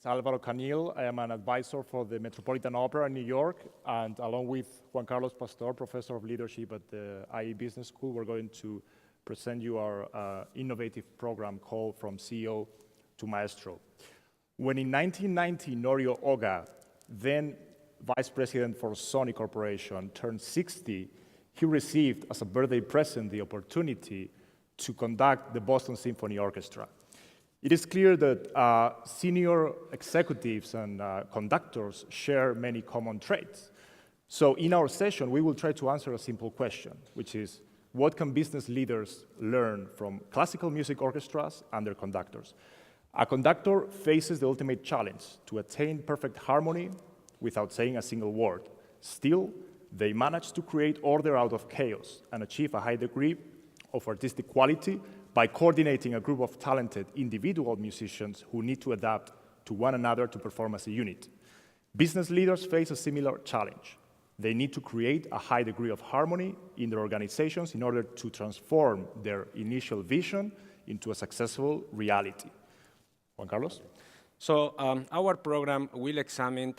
Álvaro Canil. I am an advisor for the Metropolitan Opera in New York, and along with Juan Carlos Pastor, professor of leadership at the IE Business School, we're going to present you our innovative program called From CEO to Maestro. When in 1990, Norio Oga, then vice president for Sony Corporation, turned 60, he received as a birthday present the opportunity to conduct the Boston Symphony Orchestra. It is clear that senior executives and conductors share many common traits. So in our session, we will try to answer a simple question, which is, what can business leaders learn from classical music orchestras and their conductors? A conductor faces the ultimate challenge to attain perfect harmony without saying a single word. Still, they manage to create order out of chaos and achieve a high degree of artistic quality by coordinating a group of talented individual musicians who need to adapt to one another to perform as a unit. Business leaders face a similar challenge. They need to create a high degree of harmony in their organizations in order to transform their initial vision into a successful reality. Juan Carlos? So our program will examine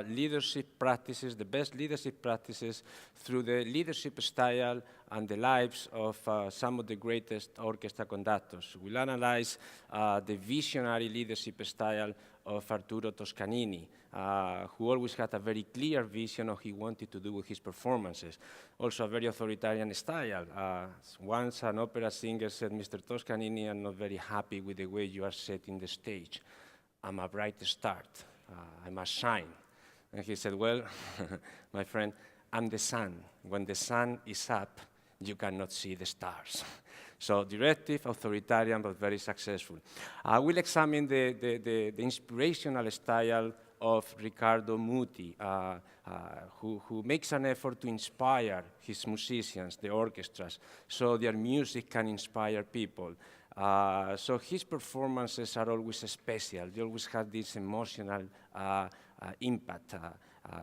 leadership practices, the best leadership practices through the leadership style and the lives of some of the greatest orchestra conductors. We'll analyze the visionary leadership style of Arturo Toscanini, who always had a very clear vision of what he wanted to do with his performances. Also a very authoritarian style. Once an opera singer said, "Mr. Toscanini, I'm not very happy with the way you are setting the stage. I'm a bright start, I must shine." And he said, "Well, my friend, I'm the sun. When the sun is up, you cannot see the stars." So directive, authoritarian, but very successful. We'll examine the inspirational style of Riccardo Muti, who makes an effort to inspire his musicians, the orchestras, so their music can inspire people. So his performances are always special. They always have this emotional impact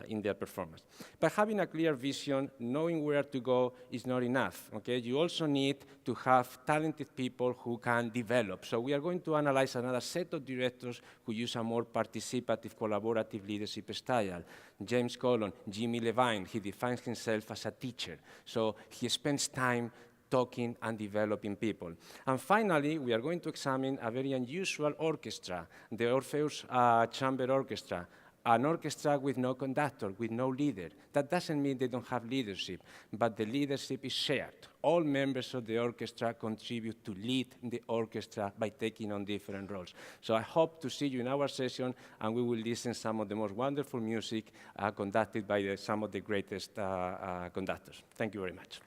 in their performance. But having a clear vision, knowing where to go is not enough, okay? You also need to have talented people who can develop. So we are going to analyze another set of directors who use a more participative, collaborative leadership style. James Collon, Jimmy Levine, he defines himself as a teacher. So he spends time talking and developing people. And finally, we are going to examine a very unusual orchestra, the Orpheus Chamber Orchestra, an orchestra with no conductor, with no leader. That doesn't mean they don't have leadership, but the leadership is shared. All members of the orchestra contribute to lead the orchestra by taking on different roles. So I hope to see you in our session, and we will listen to some of the most wonderful music conducted by some of the greatest conductors. Thank you very much.